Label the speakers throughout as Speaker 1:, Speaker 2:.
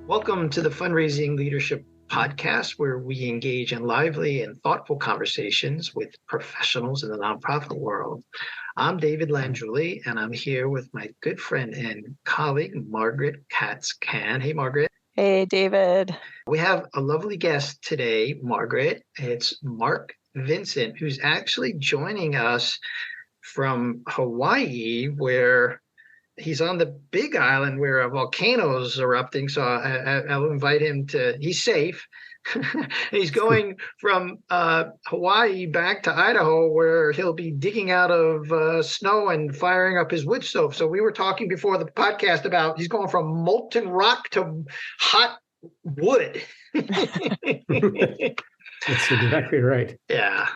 Speaker 1: Welcome to the Fundraising Leadership Podcast, where we engage in lively and thoughtful conversations with professionals in the nonprofit world. I'm David Landrulli, and I'm here with my good friend and colleague, Margaret Katz-Can. Hey, Margaret.
Speaker 2: Hey, David.
Speaker 1: We have a lovely guest today, Margaret. It's Mark Vincent, who's actually joining us from Hawaii, where he's on the Big Island where a volcano is erupting. So I'll invite him he's safe. He's going from Hawaii back to Idaho, where he'll be digging out of snow and firing up his wood stove. So we were talking before the podcast about he's going from molten rock to hot wood.
Speaker 3: That's exactly right.
Speaker 1: Yeah.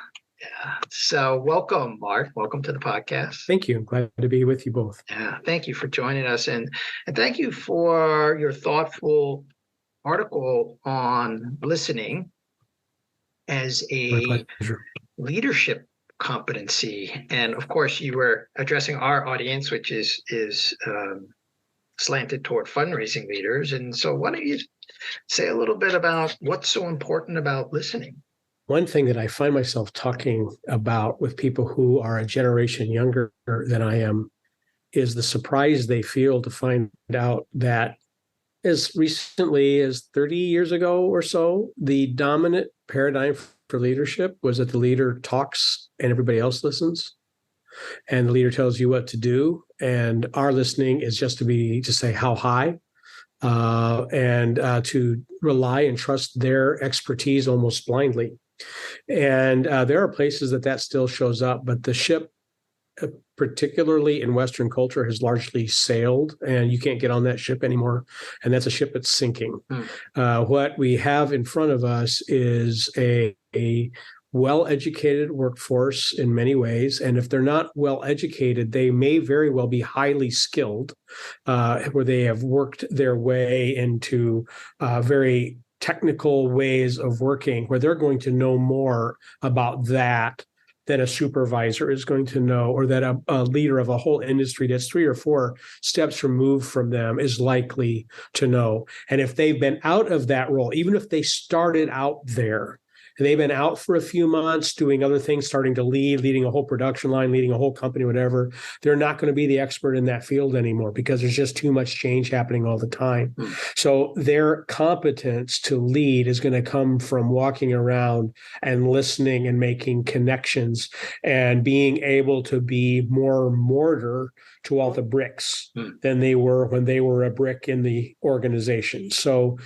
Speaker 1: So welcome, Mark. Welcome to the podcast.
Speaker 3: Thank you. I'm glad to be with you both.
Speaker 1: Yeah. Thank you for joining us. And thank you for your thoughtful article on listening as a leadership competency. And of course, you were addressing our audience, which is slanted toward fundraising leaders. And so why don't you say a little bit about what's so important about listening?
Speaker 3: One thing that I find myself talking about with people who are a generation younger than I am is the surprise they feel to find out that as recently as 30 years ago or so, the dominant paradigm for leadership was that the leader talks and everybody else listens. And the leader tells you what to do. And our listening is just to say how high. And to rely and trust their expertise almost blindly. And there are places that still shows up, but the ship, particularly in Western culture, has largely sailed, and you can't get on that ship anymore. And that's a ship that's sinking. What we have in front of us is a well-educated workforce in many ways. And if they're not well-educated, they may very well be highly skilled, where they have worked their way into very technical ways of working, where they're going to know more about that than a supervisor is going to know, or that a leader of a whole industry that's 3 or 4 steps removed from them is likely to know. And if they've been out of that role, even if they started out there, and they've been out for a few months doing other things, starting to leading a whole production line, leading a whole company, whatever, they're not going to be the expert in that field anymore because there's just too much change happening all the time. So their competence to lead is going to come from walking around and listening and making connections and being able to be more mortar to all the bricks than they were when they were a brick in the organization. So,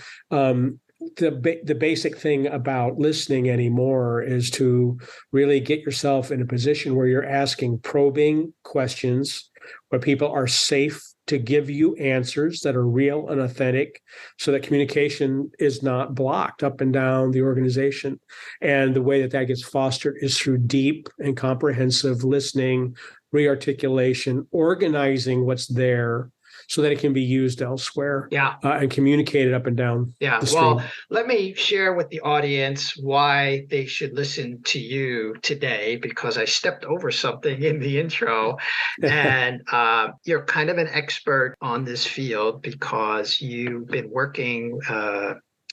Speaker 3: the basic thing about listening anymore is to really get yourself in a position where you're asking probing questions, where people are safe to give you answers that are real and authentic, so that communication is not blocked up and down the organization. And the way that gets fostered is through deep and comprehensive listening, rearticulation, organizing what's there, so that it can be used elsewhere and communicated up and down the stream.
Speaker 1: Well, let me share with the audience why they should listen to you today, because I stepped over something in the intro. And you're kind of an expert on this field because you've been working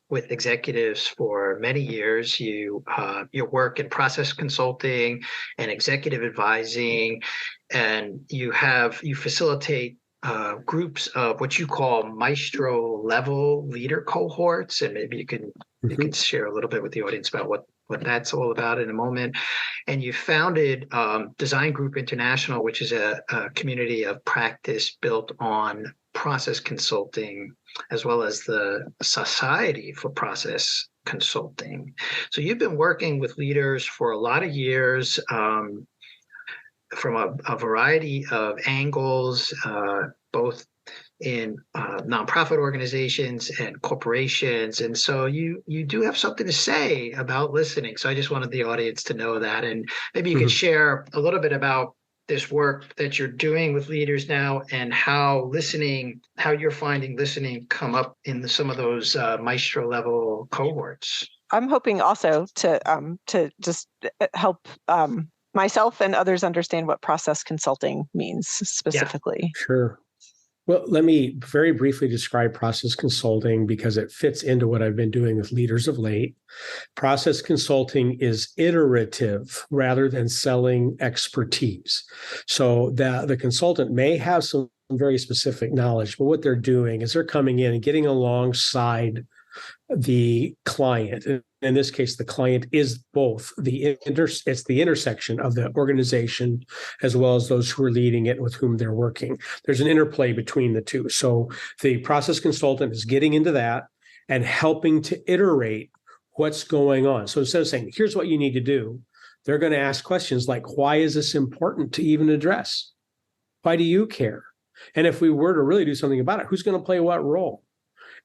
Speaker 1: with executives for many years. Your work in process consulting and executive advising, and you facilitate groups of what you call maestro level leader cohorts. And maybe you can share a little bit with the audience about what that's all about in a moment. And you founded Design Group International, which is a community of practice built on process consulting, as well as the Society for Process Consulting. So you've been working with leaders for a lot of years, from a variety of angles, both in nonprofit organizations and corporations. And so you do have something to say about listening. So I just wanted the audience to know that. And maybe you could share a little bit about this work that you're doing with leaders now, and how you're finding listening come up in some of those maestro level cohorts.
Speaker 2: I'm hoping also to just help myself and others understand what process consulting means specifically.
Speaker 3: Sure. Well, let me very briefly describe process consulting because it fits into what I've been doing with leaders of late. Process consulting is iterative rather than selling expertise. So the consultant may have some very specific knowledge, but what they're doing is they're coming in and getting alongside the client. In this case, the client is both it's the intersection of the organization as well as those who are leading it with whom they're working. There's an interplay between the two. So the process consultant is getting into that and helping to iterate what's going on. So instead of saying, here's what you need to do, they're going to ask questions like, why is this important to even address? Why do you care? And if we were to really do something about it, who's going to play what role?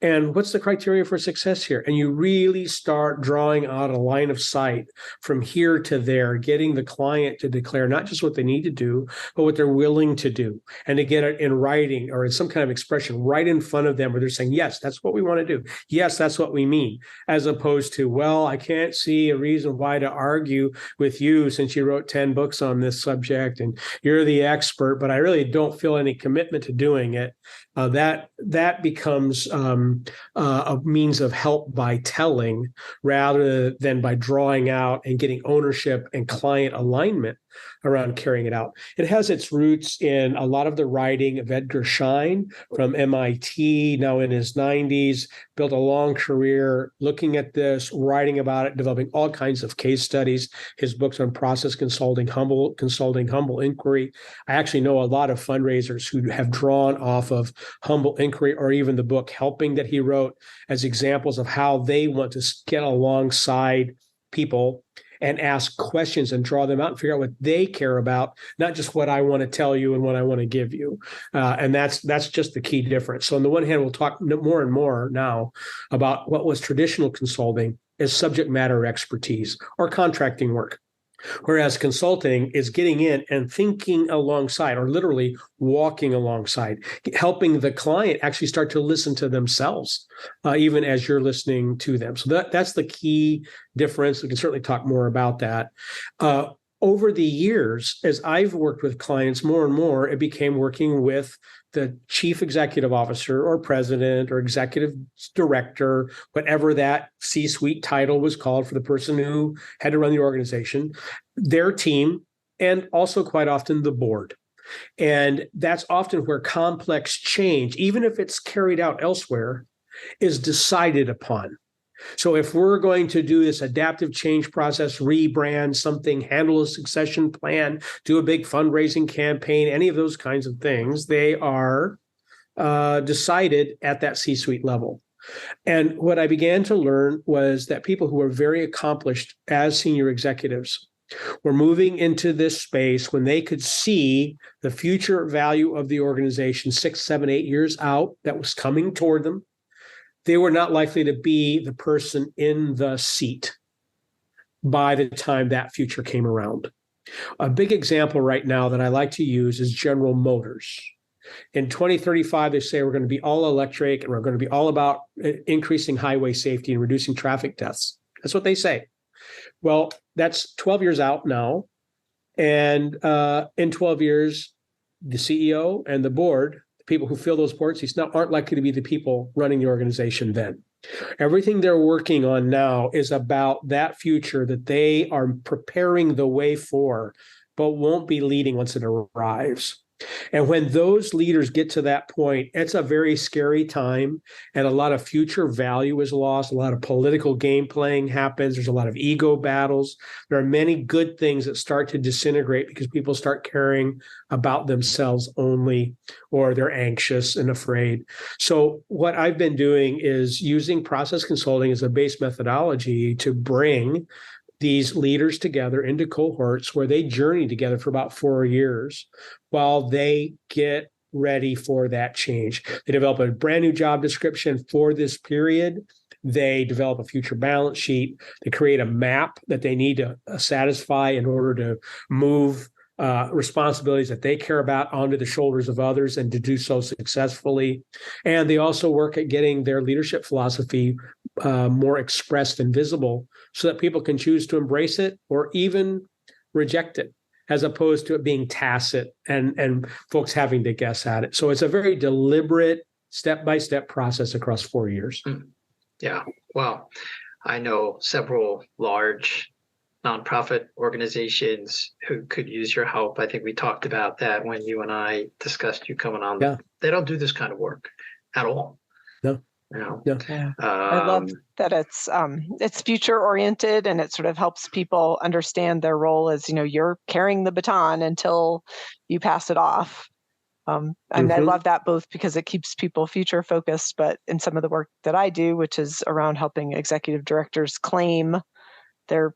Speaker 3: And what's the criteria for success here? And you really start drawing out a line of sight from here to there, getting the client to declare not just what they need to do, but what they're willing to do, and to get it in writing or in some kind of expression right in front of them where they're saying, yes, that's what we want to do. Yes, that's what we mean, as opposed to, well, I can't see a reason why to argue with you since you wrote 10 books on this subject and you're the expert, but I really don't feel any commitment to doing it. That becomes a means of help by telling rather than by drawing out and getting ownership and client alignment around carrying it out. It has its roots in a lot of the writing of Edgar Schein from MIT, now in his 90s, built a long career looking at this, writing about it, developing all kinds of case studies. His books on process consulting, humble inquiry. I actually know a lot of fundraisers who have drawn off of Humble Inquiry or even the book Helping that he wrote as examples of how they want to get alongside people and ask questions and draw them out and figure out what they care about, not just what I want to tell you and what I want to give you. And that's just the key difference. So on the one hand, we'll talk more and more now about what was traditional consulting as subject matter expertise or contracting work. Whereas consulting is getting in and thinking alongside, or literally walking alongside, helping the client actually start to listen to themselves, even as you're listening to them. So that's the key difference. We can certainly talk more about that. Over the years, as I've worked with clients more and more, it became working with the chief executive officer or president or executive director, whatever that C-suite title was called for the person who had to run the organization, their team, and also quite often the board. And that's often where complex change, even if it's carried out elsewhere, is decided upon. So if we're going to do this adaptive change process, rebrand something, handle a succession plan, do a big fundraising campaign, any of those kinds of things, they are decided at that C-suite level. And what I began to learn was that people who were very accomplished as senior executives were moving into this space when they could see the future value of the organization 6, 7, 8 years out that was coming toward them. They were not likely to be the person in the seat by the time that future came around. A big example right now that I like to use is General Motors. In 2035, they say we're going to be all electric and we're going to be all about increasing highway safety and reducing traffic deaths. That's what they say. Well, that's 12 years out now. And in 12 years, the CEO and the board, people who fill those board seats now aren't likely to be the people running the organization then. Everything they're working on now is about that future that they are preparing the way for, but won't be leading once it arrives. And when those leaders get to that point, it's a very scary time, and a lot of future value is lost. A lot of political game playing happens. There's a lot of ego battles. There are many good things that start to disintegrate because people start caring about themselves only, or they're anxious and afraid. So what I've been doing is using process consulting as a base methodology to bring these leaders together into cohorts where they journey together for about 4 years while they get ready for that change. They develop a brand new job description for this period. They develop a future balance sheet. They create a map that they need to satisfy in order to move responsibilities that they care about onto the shoulders of others and to do so successfully. And they also work at getting their leadership philosophy more expressed and visible so that people can choose to embrace it or even reject it. as opposed to it being tacit and folks having to guess at it. So it's a very deliberate, step-by-step process across 4 years.
Speaker 1: Yeah. Well, I know several large nonprofit organizations who could use your help. I think we talked about that when you and I discussed you coming on.
Speaker 3: Yeah.
Speaker 1: They don't do this kind of work at all.
Speaker 3: No.
Speaker 1: You know?
Speaker 3: No.
Speaker 2: Yeah. I love that it's future oriented, and it sort of helps people understand their role as, you're carrying the baton until you pass it off. And I love that both because it keeps people future focused, but in some of the work that I do, which is around helping executive directors claim their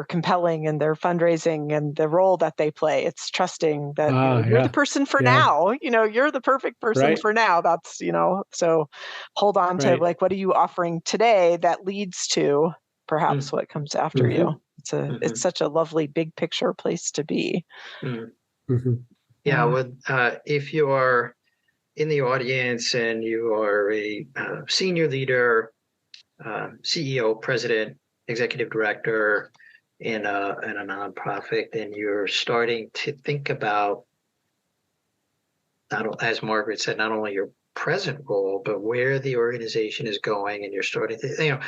Speaker 2: compelling and their fundraising and the role that they play, it's trusting that you're the person for now. You're the perfect person for now. That's so hold on to what are you offering today that leads to perhaps what comes after you. It's such a lovely big picture place to be.
Speaker 1: Yeah, well, if you are in the audience and you are a senior leader, CEO, president, executive director in a nonprofit, and you're starting to think about, as Margaret said, not only your present role, but where the organization is going, and you're starting to,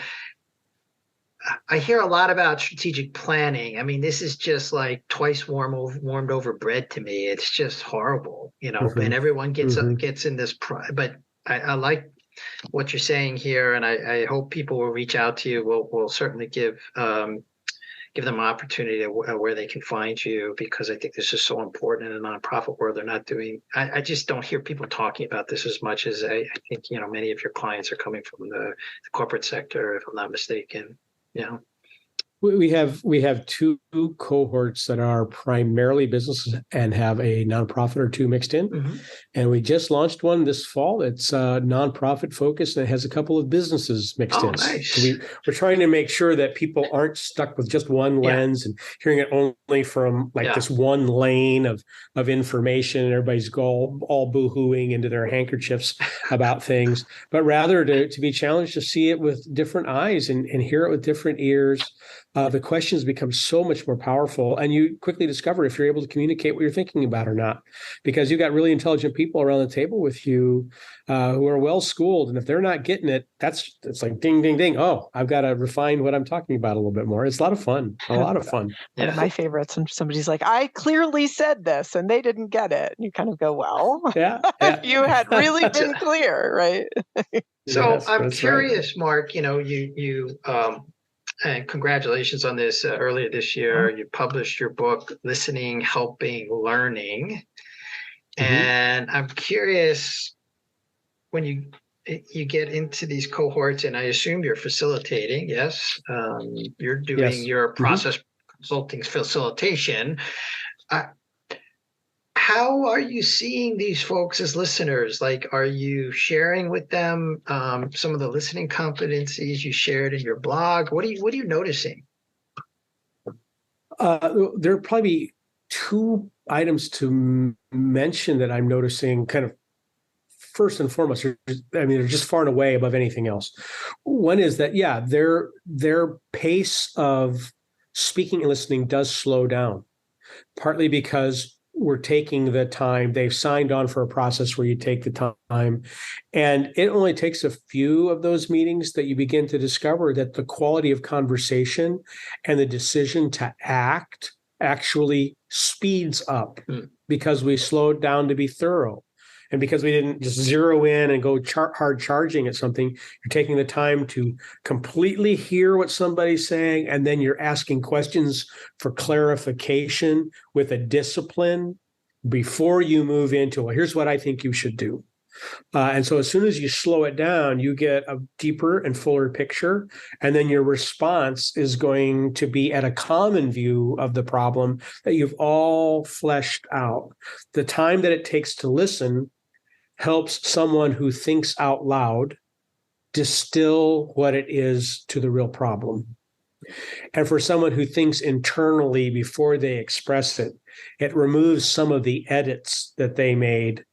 Speaker 1: I hear a lot about strategic planning. I mean, this is just like twice warmed over bread to me. It's just horrible, and everyone gets in this, but I like what you're saying here, and I hope people will reach out to you. We'll certainly give them an opportunity to where they can find you, because I think this is so important in the nonprofit world. They're not doing, I just don't hear people talking about this as much as I think, many of your clients are coming from the corporate sector, if I'm not mistaken. Yeah.
Speaker 3: We have two cohorts that are primarily businesses and have a nonprofit or two mixed in. And we just launched one this fall. It's nonprofit focused, and it has a couple of businesses mixed in.
Speaker 1: Nice.
Speaker 3: So we're trying to make sure that people aren't stuck with just one lens and hearing it only from this one lane of information, and everybody's all boo-hooing into their handkerchiefs about things, but rather to be challenged to see it with different eyes and hear it with different ears. The questions become so much more powerful, and you quickly discover if you're able to communicate what you're thinking about or not, because you've got really intelligent people around the table with you who are well schooled, and if they're not getting it, it's like ding, ding, ding. Oh, I've got to refine what I'm talking about a little bit more. It's a lot of fun. One
Speaker 2: of my favorites. And somebody's like, I clearly said this, and they didn't get it. And you kind of go, well, you had really been clear, right?
Speaker 1: So I'm curious, Mark. You and congratulations on this. Earlier this year, you published your book, Listening, Helping, Learning. And I'm curious, when you get into these cohorts, and I assume you're facilitating, yes? You're doing your process consulting facilitation. How are you seeing these folks as listeners? Like, are you sharing with them some of the listening competencies you shared in your blog? What are you noticing?
Speaker 3: There are probably two items to mention that I'm noticing kind of first and foremost. They're just far and away above anything else. One is that, their pace of speaking and listening does slow down, partly because we're taking the time. They've signed on for a process where you take the time, and it only takes a few of those meetings that you begin to discover that the quality of conversation and the decision to act actually speeds up because we slowed down to be thorough. And because we didn't just zero in and go hard charging at something, you're taking the time to completely hear what somebody's saying, and then you're asking questions for clarification with a discipline before you move into, well, here's what I think you should do. And so as soon as you slow it down, you get a deeper and fuller picture, and then your response is going to be at a common view of the problem that you've all fleshed out. The time that it takes to listen helps someone who thinks out loud distill what it is to the real problem. And for someone who thinks internally before they express it, it removes some of the edits that they made,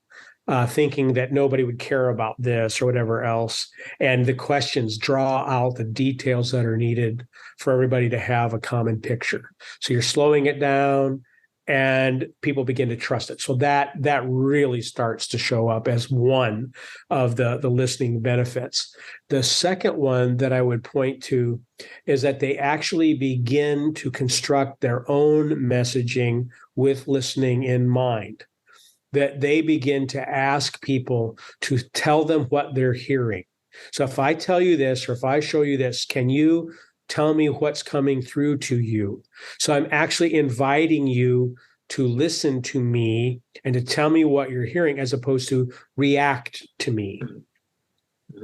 Speaker 3: thinking that nobody would care about this or whatever else. And the questions draw out the details that are needed for everybody to have a common picture. So you're slowing it down. and people begin to trust it. So that really starts to show up as one of the listening benefits. The second one that I would point to is that they actually begin to construct their own messaging with listening in mind, that they begin to ask people to tell them what they're hearing. So if I tell you this, or if I show you this, can you tell me what's coming through to you? So I'm actually inviting you to listen to me and to tell me what you're hearing, as opposed to react to me.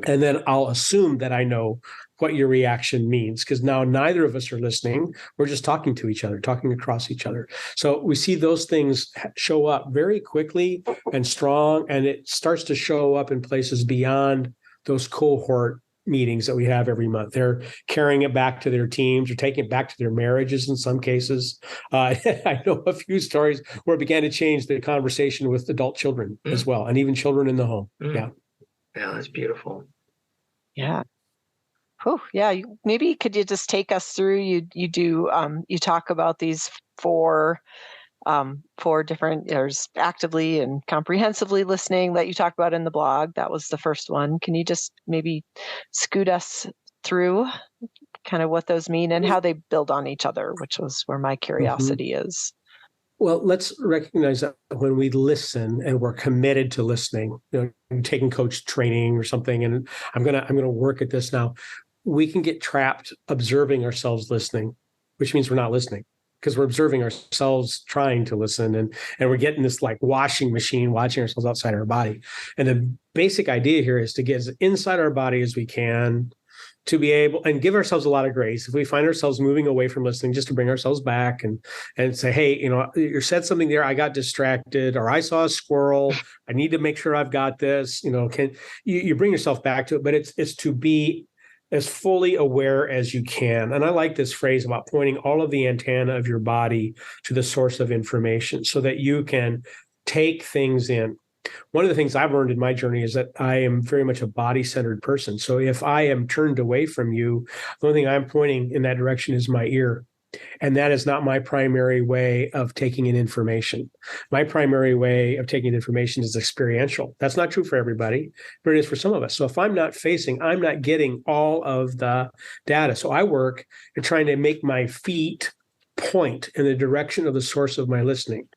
Speaker 3: And then I'll assume that I know what your reaction means, because now neither of us are listening. We're just talking to each other, talking across each other. So we see those things show up very quickly and strong, and it starts to show up in places beyond those cohort meetings that we have every month. They're carrying it back to their teams, or taking it back to their marriages in some cases. I know a few stories where it began to change the conversation with adult children as well, and even children in the home. Yeah,
Speaker 1: that's beautiful.
Speaker 2: Yeah. Oh, yeah. Maybe could you just take us through? You do you talk about these four different, there's actively and comprehensively listening that you talk about in the blog. That was the first one. Can you just maybe scoot us through kind of what those mean and how they build on each other, which was where my curiosity is.
Speaker 3: Well, let's recognize that when we listen and we're committed to listening, I'm taking coach training or something, and I'm gonna work at this now. We can get trapped observing ourselves listening, which means we're not listening, because we're observing ourselves trying to listen, and we're getting this like washing machine, watching ourselves outside our body. And the basic idea here is to get as inside our body as we can, to be able and give ourselves a lot of grace. If we find ourselves moving away from listening, just to bring ourselves back and say, hey, you said something there, I got distracted, or I saw a squirrel, I need to make sure I've got this, can you bring yourself back to it, but it's to be as fully aware as you can. And I like this phrase about pointing all of the antenna of your body to the source of information so that you can take things in. One of the things I've learned in my journey is that I am very much a body-centered person. So if I am turned away from you, the only thing I'm pointing in that direction is my ear. And that is not my primary way of taking in information. My primary way of taking in information is experiential. That's not true for everybody, but it is for some of us. So if I'm not facing, I'm not getting all of the data. So I work at trying to make my feet point in the direction of the source of my listening,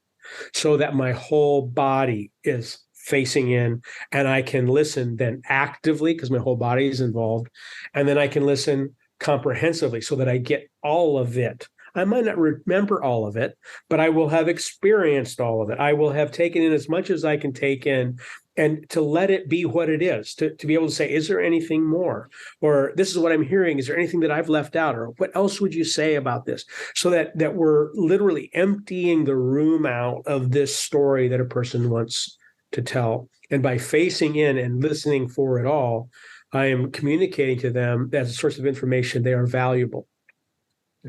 Speaker 3: so that my whole body is facing in, and I can listen then actively because my whole body is involved. And then I can listen comprehensively so that I get all of it. I might not remember all of it, but I will have experienced all of it. I will have taken in as much as I can take in, and to let it be what it is, to be able to say, is there anything more? Or this is what I'm hearing. Is there anything that I've left out? Or what else would you say about this? So that we're literally emptying the room out of this story that a person wants to tell. And by facing in and listening for it all, I am communicating to them that as a source of information, they are valuable,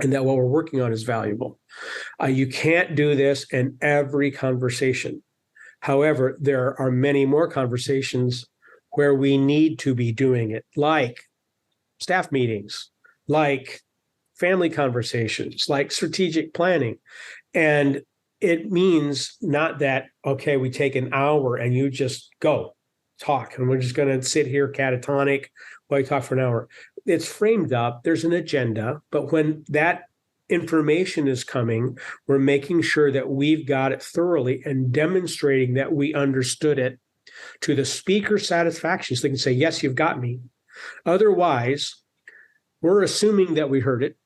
Speaker 3: and that what we're working on is valuable. You can't do this in every conversation. However, there are many more conversations where we need to be doing it, like staff meetings, like family conversations, like strategic planning. And it means not that, okay, we take an hour and you just go talk, and we're just going to sit here catatonic while you talk for an hour. It's framed up. There's an agenda. But when that information is coming, we're making sure that we've got it thoroughly and demonstrating that we understood it to the speaker's satisfaction, so they can say, yes, you've got me. Otherwise, we're assuming that we heard it.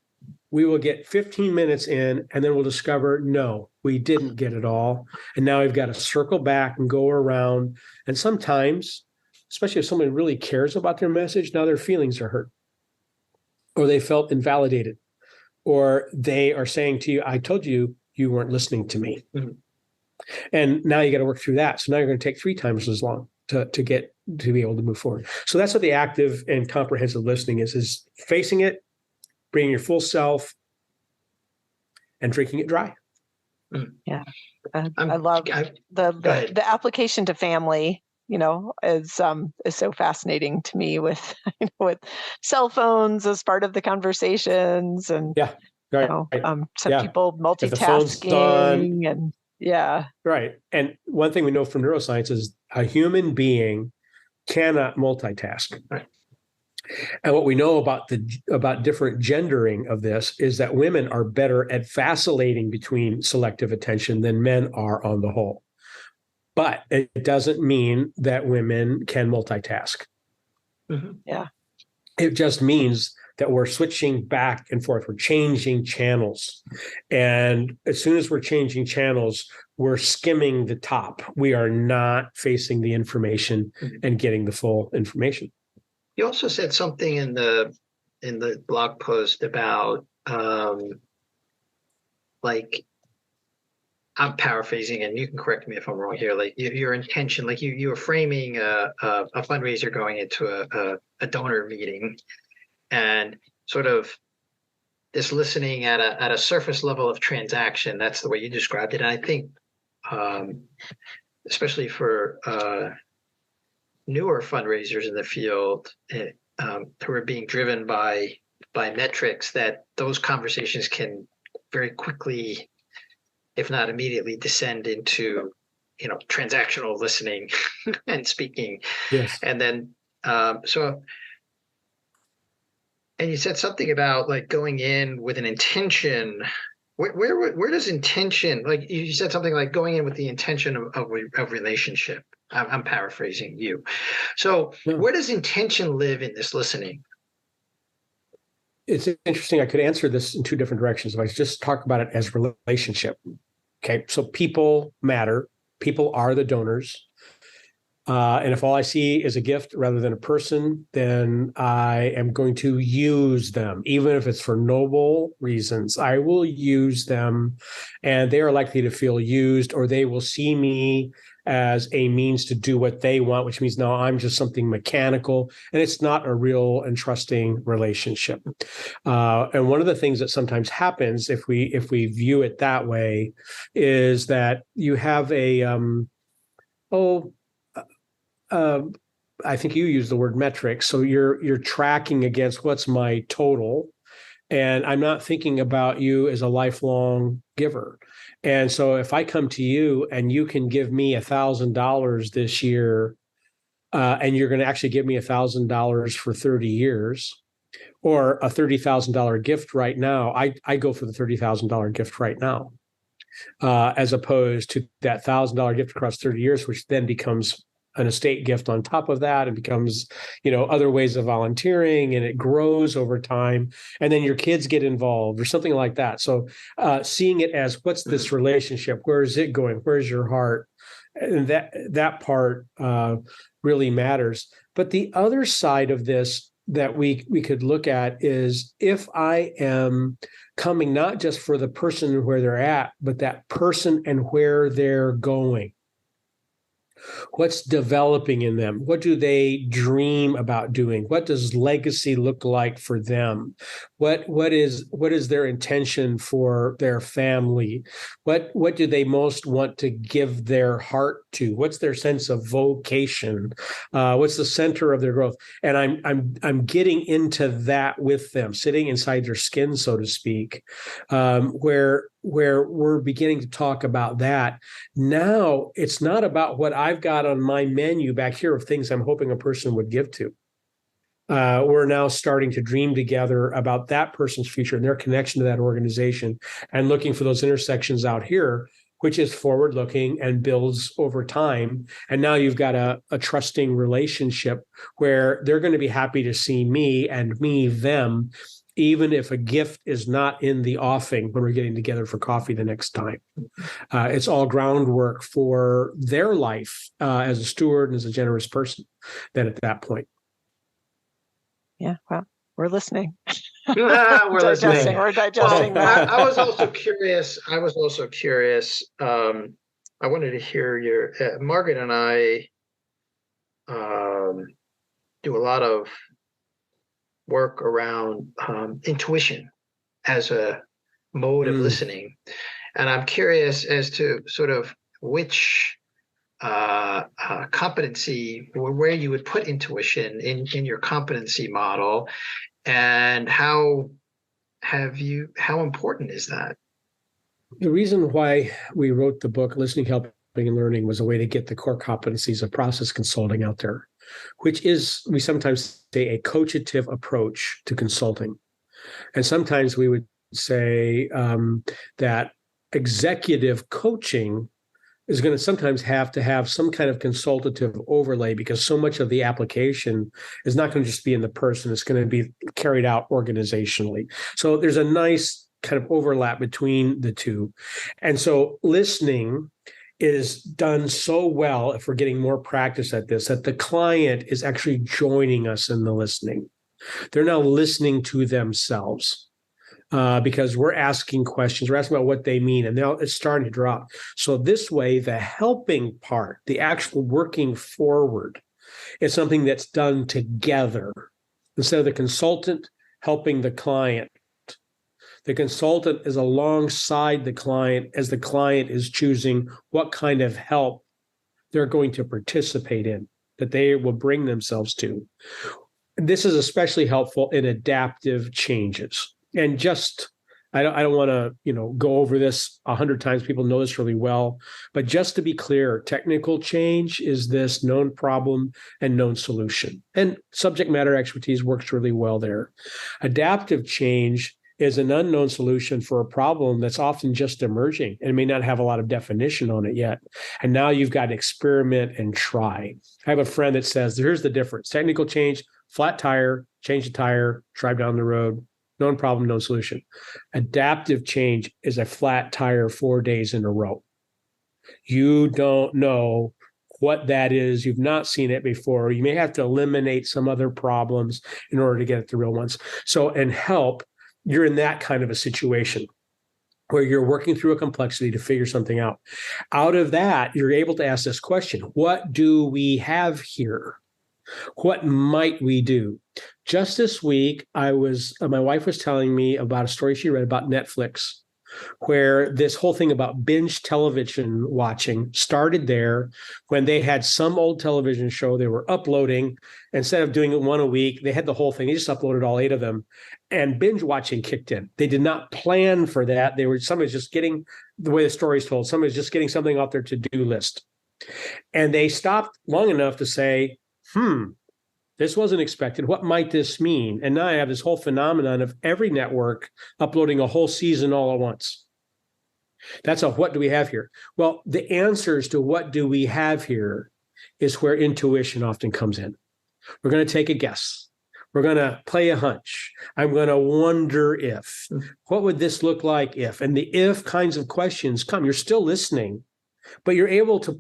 Speaker 3: We will get 15 minutes in, and then we'll discover, no, we didn't get it all. And now we've got to circle back and go around. And sometimes, especially if somebody really cares about their message, now their feelings are hurt, or they felt invalidated, or they are saying to you, I told you you weren't listening to me. Mm-hmm. And now you got to work through that. So now you're going to take 3 times as long to be able to move forward. So that's what the active and comprehensive listening is facing it, bringing your full self, and drinking it dry.
Speaker 2: Yeah. I love the application to family, is so fascinating to me with, with cell phones as part of the conversations. And
Speaker 3: yeah. Right.
Speaker 2: Some
Speaker 3: Yeah.
Speaker 2: people
Speaker 3: If the phone's on,
Speaker 2: multitasking and yeah.
Speaker 3: right. And one thing we know from neuroscience is a human being cannot multitask.
Speaker 1: Right.
Speaker 3: And what we know about different gendering of this is that women are better at vacillating between selective attention than men are on the whole. But it doesn't mean that women can multitask.
Speaker 1: Mm-hmm.
Speaker 2: Yeah.
Speaker 3: It just means that we're switching back and forth. We're changing channels. And as soon as we're changing channels, we're skimming the top. We are not facing the information and getting the full information.
Speaker 1: You also said something in the blog post about like, I'm paraphrasing, and you can correct me if I'm wrong here. Like your intention, like you were framing a fundraiser going into a donor meeting, and sort of this listening at a surface level of transaction. That's the way you described it. And I think, especially for newer fundraisers in the field, who are being driven by metrics, that those conversations can very quickly, if not immediately, descend into, transactional listening and speaking.
Speaker 3: Yes.
Speaker 1: And then, and you said something about like going in with an intention. Where does intention, like you said something like going in with the intention of relationship. I'm paraphrasing you. So where does intention live in this listening?
Speaker 3: It's interesting. I could answer this in two different directions. If I just talk about it as relationship. Okay. So people matter. People are the donors. And if all I see is a gift rather than a person, then I am going to use them, even if it's for noble reasons. I will use them, and they are likely to feel used, or they will see me as a means to do what they want, which means now I'm just something mechanical, and it's not a real and trusting relationship. And one of the things that sometimes happens if we view it that way is that you have I think you use the word metric. So you're tracking against what's my total, and I'm not thinking about you as a lifelong giver. And so if I come to you and you can give me $1,000 this year, and you're going to actually give me $1,000 for 30 years, or a $30,000 gift right now, I go for the $30,000 gift right now, as opposed to that $1,000 gift across 30 years, which then becomes an estate gift on top of that. It becomes, other ways of volunteering, and it grows over time. And then your kids get involved or something like that. So seeing it as, what's this relationship? Where is it going? Where's your heart? And that part really matters. But the other side of this that we could look at is, if I am coming not just for the person and where they're at, but that person and where they're going. What's developing in them? What do they dream about doing? What does legacy look like for them? What is their intention for their family? What do they most want to give their heart to? What's their sense of vocation? What's the center of their growth? And I'm getting into that with them, sitting inside their skin, so to speak, where we're beginning to talk about that. Now it's not about what I've got on my menu back here of things I'm hoping a person would give to. We're now starting to dream together about that person's future and their connection to that organization, and looking for those intersections out here, which is forward-looking and builds over time. And now you've got a trusting relationship where they're going to be happy to see me, and me them, even if a gift is not in the offing when we're getting together for coffee the next time. It's all groundwork for their life as a steward and as a generous person then at that point.
Speaker 2: Yeah, well, we're listening.
Speaker 1: We're listening.
Speaker 2: We're digesting that.
Speaker 1: I was also curious. I wanted to hear your Margaret and I do a lot of work around intuition as a mode of listening, and I'm curious as to sort of which competency, or where you would put intuition in your competency model, and how how important is that?
Speaker 3: The reason why we wrote the book, Listening, Helping, and Learning, was a way to get the core competencies of process consulting out there, which is, we sometimes say, a coachative approach to consulting. And sometimes we would say that executive coaching is going to sometimes have to have some kind of consultative overlay, because so much of the application is not going to just be in the person, it's going to be carried out organizationally. So there's a nice kind of overlap between the two. And so listening is done so well, if we're getting more practice at this, that the client is actually joining us in the listening. They're now listening to themselves. Because we're asking questions, we're asking about what they mean, and now it's starting to drop. So this way, the helping part, the actual working forward, is something that's done together. Instead of the consultant helping the client, the consultant is alongside the client as the client is choosing what kind of help they're going to participate in, that they will bring themselves to. This is especially helpful in adaptive changes. And just, I don't want to, go over this 100 times. People know this really well. But just to be clear, technical change is this known problem and known solution. And subject matter expertise works really well there. Adaptive change is an unknown solution for a problem that's often just emerging and may not have a lot of definition on it yet. And now you've got to experiment and try. I have a friend that says, here's the difference. Technical change, flat tire, change the tire, drive down the road. Known problem, known solution. Adaptive change is a flat tire 4 days in a row. You don't know what that is. You've not seen it before. You may have to eliminate some other problems in order to get at the real ones. So, and help, you're in that kind of a situation where you're working through a complexity to figure something out. Out of that, you're able to ask this question: what do we have here? What might we do? Just this week, my wife was telling me about a story she read about Netflix, where this whole thing about binge television watching started there when they had some old television show they were uploading. Instead of doing it one a week, they had the whole thing. They just uploaded all 8 of them, and binge watching kicked in. They did not plan for that. Somebody's just getting, the way the story's told, somebody's just getting something off their to-do list. And they stopped long enough to say, this wasn't expected. What might this mean? And now I have this whole phenomenon of every network uploading a whole season all at once. That's what do we have here? Well, the answers to what do we have here is where intuition often comes in. We're going to take a guess. We're going to play a hunch. I'm going to wonder if. What would this look like if? And the if kinds of questions come. You're still listening, but you're able to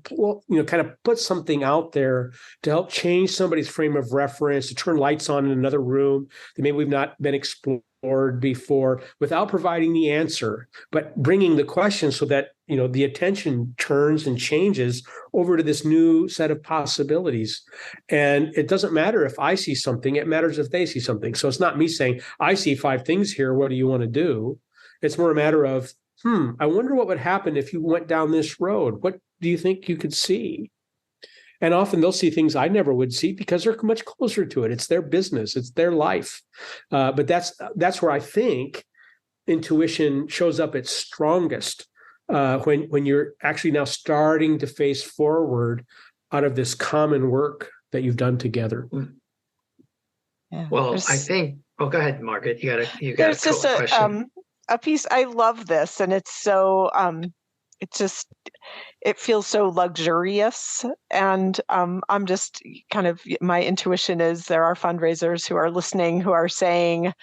Speaker 3: kind of put something out there to help change somebody's frame of reference, to turn lights on in another room that maybe we've not been explored before, without providing the answer, but bringing the question so that the attention turns and changes over to this new set of possibilities. And it doesn't matter if I see something, it matters if they see something. So it's not me saying, I see 5 things here, what do you want to do? It's more a matter of, I wonder what would happen if you went down this road. What do you think you could see? And often they'll see things I never would see because they're much closer to it. It's their business. It's their life. But that's where I think intuition shows up its strongest, when you're actually now starting to face forward out of this common work that you've done together.
Speaker 2: Yeah,
Speaker 1: well, I think, go ahead, Margaret. You got a question.
Speaker 2: A piece. I love this, and it's so it feels so luxurious, and I'm just kind of, my intuition is there are fundraisers who are listening who are saying,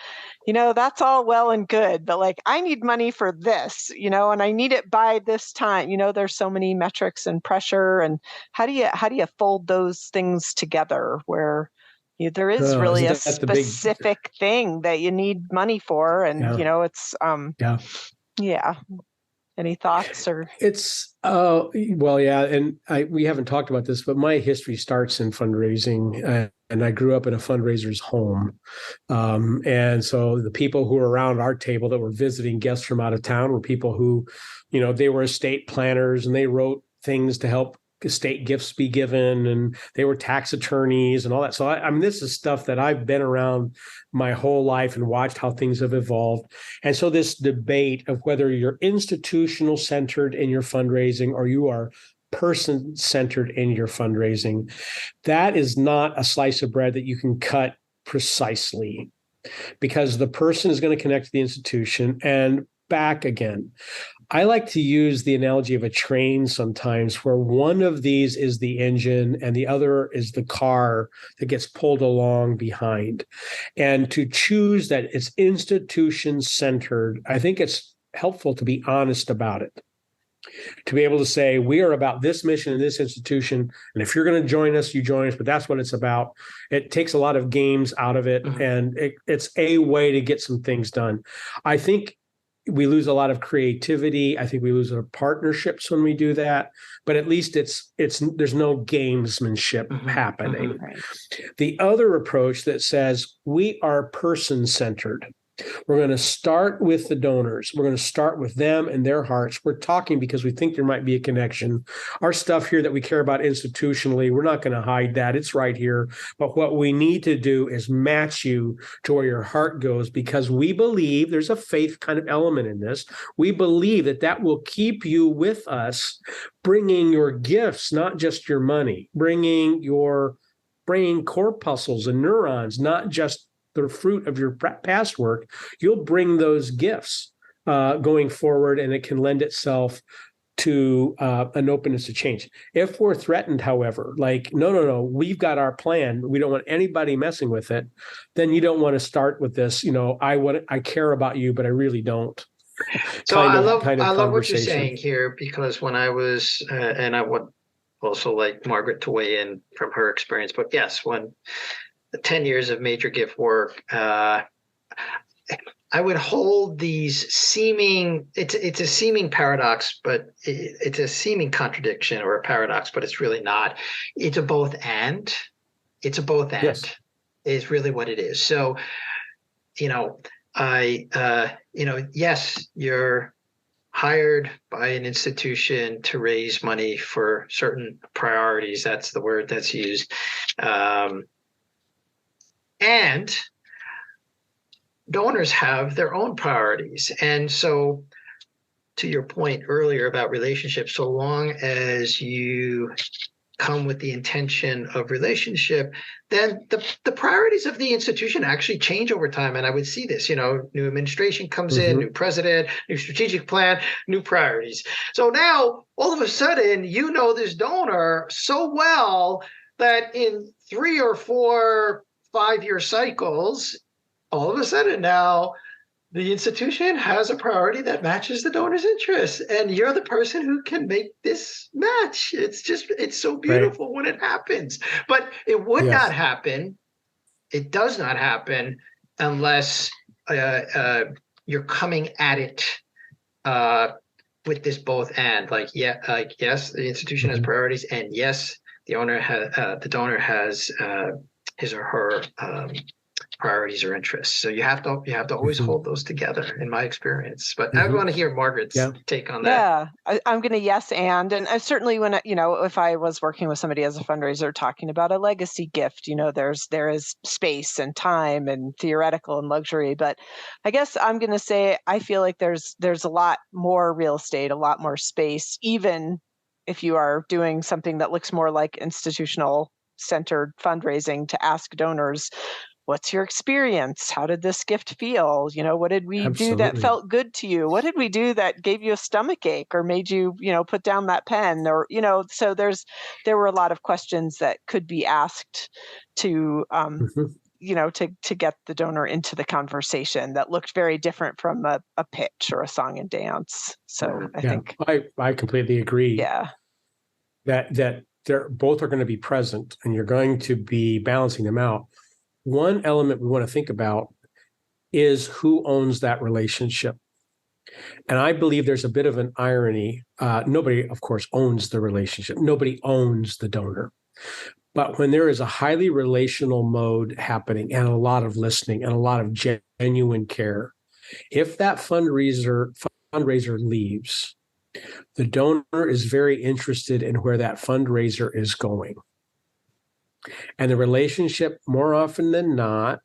Speaker 2: that's all well and good, but like, I need money for this, and I need it by this time. There's so many metrics and pressure, and how do you fold those things together where there is really a specific thing that you need money for, and it's yeah. Any thoughts or?
Speaker 3: It's well, yeah, and we haven't talked about this, but my history starts in fundraising, and I grew up in a fundraiser's home, and so the people who were around our table that were visiting guests from out of town were people who, they were estate planners, and they wrote things to help estate gifts be given, and they were tax attorneys and all that. So I mean, this is stuff that I've been around my whole life and watched how things have evolved. And so this debate of whether you're institutional centered in your fundraising or you are person centered in your fundraising, that is not a slice of bread that you can cut precisely, because the person is going to connect to the institution and back again. I like to use the analogy of a train sometimes, where one of these is the engine and the other is the car that gets pulled along behind. And to choose that it's institution centered, I think it's helpful to be honest about it. To be able to say, we are about this mission in this institution, and if you're going to join us, you join us, but that's what it's about. It takes a lot of games out of it, and it's a way to get some things done. I think we lose a lot of creativity. I think we lose our partnerships when we do that, but at least it's there's no gamesmanship happening.
Speaker 2: Right.
Speaker 3: The other approach that says we are person-centered. We're going to start with the donors. We're going to start with them and their hearts. We're talking because we think there might be a connection. Our stuff here that we care about institutionally, we're not going to hide that. It's right here. But what we need to do is match you to where your heart goes, because we believe there's a faith kind of element in this. We believe that that will keep you with us, bringing your gifts, not just your money, bringing corpuscles and neurons, not just the fruit of your past work. You'll bring those gifts going forward, and it can lend itself to an openness to change. If we're threatened, however, like, no, we've got our plan, we don't want anybody messing with it, then you don't want to start with this, I care about you, but I really don't.
Speaker 1: So I love what you're saying here, because when I was, and I would also like Margaret to weigh in from her experience, but yes, when 10 years of major gift work, I would hold these seeming, it's a seeming paradox, but it's a seeming contradiction or a paradox, but it's really not. It's a both and. It's a both and.
Speaker 3: Yes.
Speaker 1: Is really what it is. So, yes, you're hired by an institution to raise money for certain priorities. That's the word that's used. And donors have their own priorities. And so, to your point earlier about relationships, so long as you come with the intention of relationship, then the priorities of the institution actually change over time. And I would see this, new administration comes in, new president, new strategic plan, new priorities. So now all of a sudden, this donor so well that in 3 or 4 5-year cycles, all of a sudden now the institution has a priority that matches the donor's interests, and you're the person who can make this match. It's so beautiful when it happens, but it would not happen. It does not happen unless you're coming at it with this both and, yes, the institution has priorities, and yes, the donor has his or her priorities or interests. So you have to always hold those together, in my experience. But I want to hear Margaret's take on that.
Speaker 2: Yeah, I'm going to yes and I certainly when if I was working with somebody as a fundraiser talking about a legacy gift, there is space and time and theoretical and luxury. But I guess I'm going to say I feel like there's a lot more real estate, a lot more space, even if you are doing something that looks more like institutional centered fundraising, to ask donors, what's your experience? How did this gift feel? What did we do that felt good to you? What did we do that gave you a stomach ache or made you, put down that pen? Or, so there were a lot of questions that could be asked to, to get the donor into the conversation that looked very different from a pitch or a song and dance. So I think
Speaker 3: I completely agree.
Speaker 2: Yeah.
Speaker 3: That they're both are going to be present, and you're going to be balancing them out. One element we want to think about is who owns that relationship. And I believe there's a bit of an irony. Nobody, of course, owns the relationship. Nobody owns the donor. But when there is a highly relational mode happening and a lot of listening and a lot of genuine care, if that fundraiser leaves, The donor is very interested in where that fundraiser is going. And the relationship, more often than not,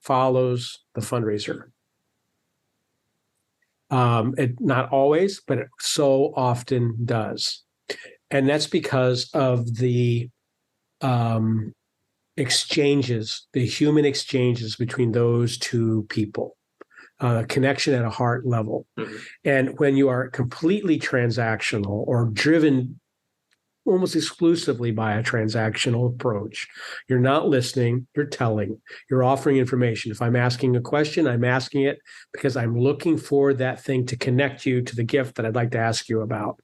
Speaker 3: follows the fundraiser. Not always, but it so often does. And that's because of the exchanges, the human exchanges between those two people, connection at a heart level.
Speaker 1: Mm-hmm.
Speaker 3: And when you are completely transactional or driven almost exclusively by a transactional approach, you're not listening, you're telling, you're offering information. If I'm asking a question, I'm asking it because I'm looking for that thing to connect you to the gift that I'd like to ask you about.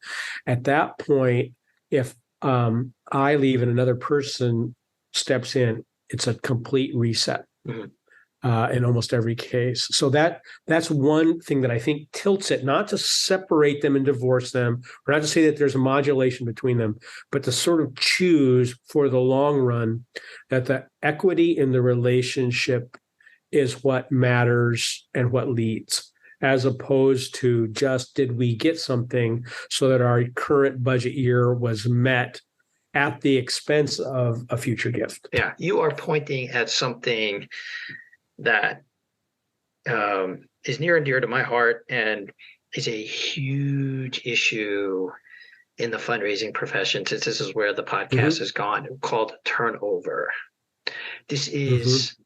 Speaker 3: At that point, if I leave and another person steps in, it's a complete reset. Mm-hmm. In almost every case. So that's one thing that I think tilts it, not to separate them and divorce them, or not to say that there's a modulation between them, but to sort of choose for the long run that the equity in the relationship is what matters and what leads, as opposed to just, did we get something so that our current budget year was met at the expense of a future gift?
Speaker 1: Yeah, you are pointing at something that is near and dear to my heart and is a huge issue in the fundraising profession, since this is where the podcast has gone, called turnover. This is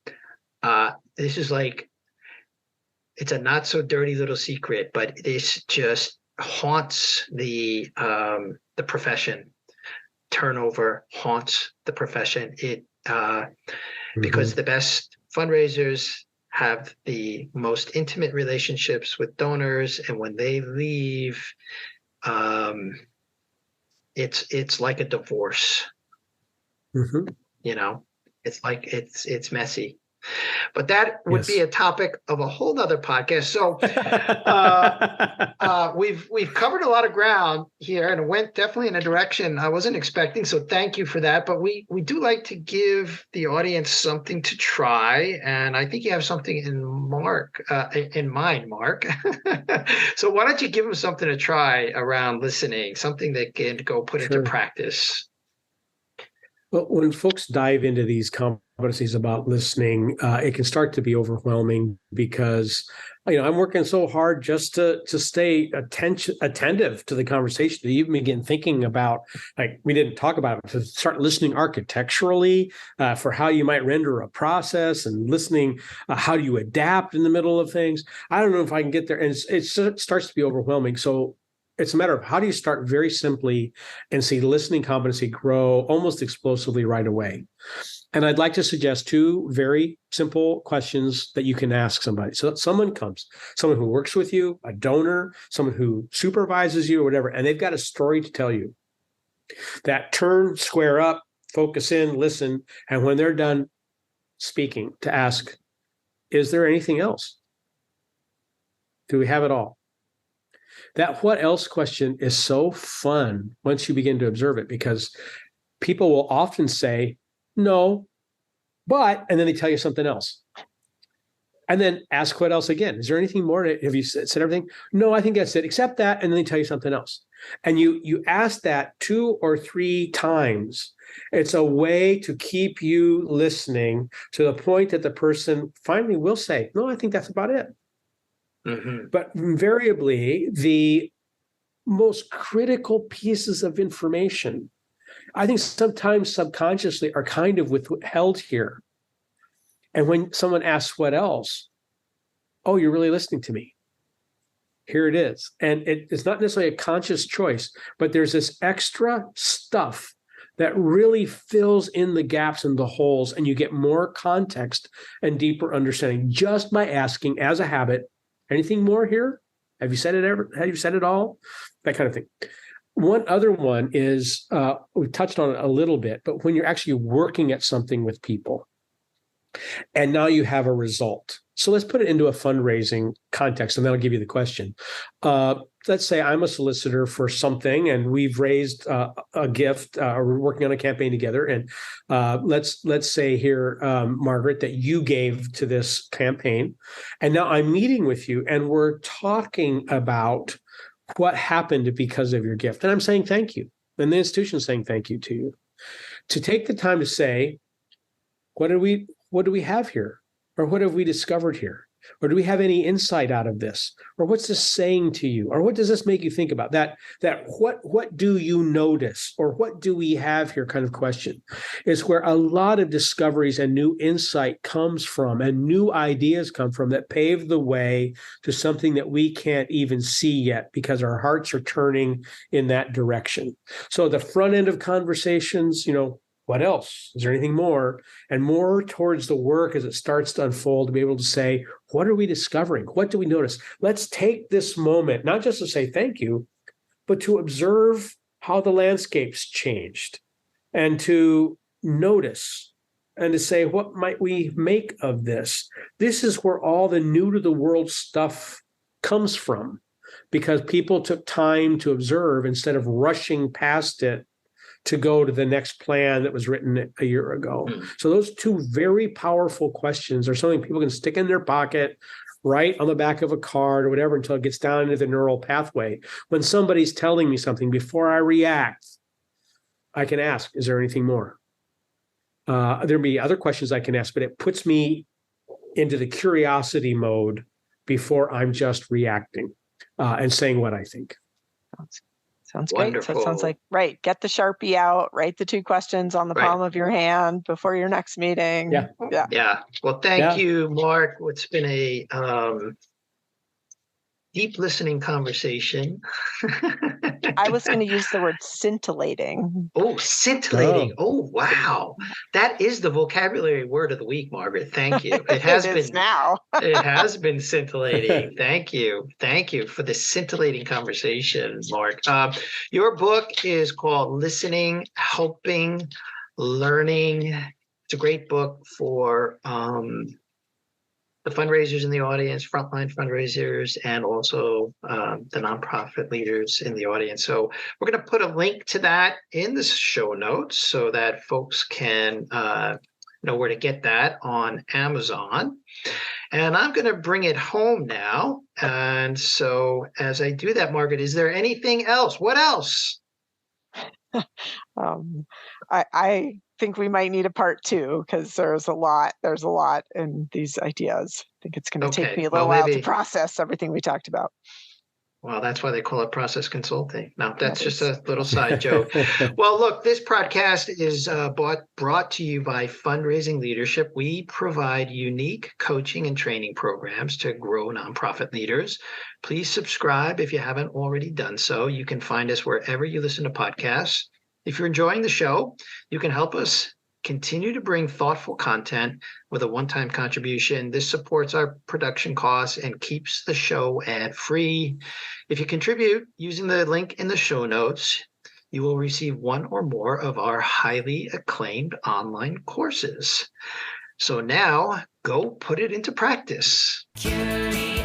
Speaker 1: like, it's a not so dirty little secret, but this just haunts the profession. Turnover haunts the profession. It because the best fundraisers have the most intimate relationships with donors, and when they leave, it's like a divorce. You know, it's like it's messy. But that would be a topic of a whole nother podcast. So we've covered a lot of ground here, and it went definitely in a direction I wasn't expecting. So thank you for that. But we do like to give the audience something to try, and I think you have something in mind, Mark. So why don't you give them something to try around listening, something they can go put into practice?
Speaker 3: Well, when folks dive into these competencies about listening, it can start to be overwhelming because, I'm working so hard just to stay attentive to the conversation, to even begin thinking about, like we didn't talk about it, to start listening architecturally for how you might render a process, and listening how do you adapt in the middle of things. I don't know if I can get there, and it starts to be overwhelming. So it's a matter of how do you start very simply and see listening competency grow almost explosively right away. And I'd like to suggest two very simple questions that you can ask somebody. So someone who works with you, a donor, someone who supervises you or whatever, and they've got a story to tell you. That turn, square up, focus in, listen, and when they're done speaking, to ask, is there anything else? Do we have it all? That what else question is so fun once you begin to observe it, because people will often say, no, but, and then they tell you something else. And then ask what else again. Is there anything more? Have you said everything? No, I think that's it, except that, and then they tell you something else. And you ask that 2 or 3 times. It's a way to keep you listening to the point that the person finally will say, no, I think that's about it. But invariably, the most critical pieces of information, I think sometimes subconsciously, are kind of withheld here. And when someone asks what else, oh, you're really listening to me. Here it is. And it's not necessarily a conscious choice, but there's this extra stuff that really fills in the gaps and the holes, and you get more context and deeper understanding just by asking, as a habit, anything more here? Have you said it ever? Have you said it all? That kind of thing. One other one is, we touched on it a little bit, but when you're actually working at something with people, and now you have a result. So let's put it into a fundraising context, and that'll give you the question. Let's say I'm a solicitor for something, and we've raised a gift, or we're working on a campaign together. And let's say here, Margaret, that you gave to this campaign, and now I'm meeting with you, and we're talking about what happened because of your gift. And I'm saying thank you. And the institution is saying thank you to you. To take the time to say, what do we have here? Or what have we discovered here? Or do we have any insight out of this? Or what's this saying to you? Or what does this make you think about? That what do you notice? Or what do we have here kind of question is where a lot of discoveries and new insight comes from and new ideas come from that pave the way to something that we can't even see yet because our hearts are turning in that direction. So the front end of conversations, what else? Is there anything more? And more towards the work as it starts to unfold to be able to say, what are we discovering? What do we notice? Let's take this moment, not just to say thank you, but to observe how the landscape's changed and to notice and to say, what might we make of this? This is where all the new to the world stuff comes from because people took time to observe instead of rushing past it to go to the next plan that was written a year ago. So those two very powerful questions are something people can stick in their pocket, write on the back of a card or whatever until it gets down into the neural pathway. When somebody's telling me something, before I react, I can ask, is there anything more? There'll be other questions I can ask, but it puts me into the curiosity mode before I'm just reacting and saying what I think.
Speaker 2: Sounds great.
Speaker 1: Wonderful.
Speaker 2: So it sounds like, right, get the Sharpie out, write the 2 questions on the palm of your hand before your next meeting.
Speaker 1: Yeah. Well, thank you, Mark. It's been a deep listening conversation.
Speaker 2: I was going to use the word scintillating.
Speaker 1: Oh, scintillating. Oh, wow. That is the vocabulary word of the week, Margaret. Thank you. It has been
Speaker 2: now.
Speaker 1: It has been scintillating. Thank you. Thank you for the scintillating conversation, Mark. Your book is called Listening, Helping, Learning. It's a great book for the fundraisers in the audience, frontline fundraisers, and also the nonprofit leaders in the audience. So we're going to put a link to that in the show notes so that folks can know where to get that on Amazon. And I'm going to bring it home now. And so as I do that, Margaret, is there anything else? What else?
Speaker 2: I think we might need a part 2 because there's a lot in these ideas. I think it's going to take me a little while to process everything we talked about.
Speaker 1: Well, that's why they call it process consulting. Now, that's just a little side joke. Well, look, this podcast is brought to you by Fundraising Leadership. We provide unique coaching and training programs to grow nonprofit leaders. Please subscribe if you haven't already done so. You can find us wherever you listen to podcasts. If you're enjoying the show, you can help us continue to bring thoughtful content with a one-time contribution. This supports our production costs and keeps the show ad-free. If you contribute using the link in the show notes, you will receive one or more of our highly acclaimed online courses. So now go put it into practice. Curiosity.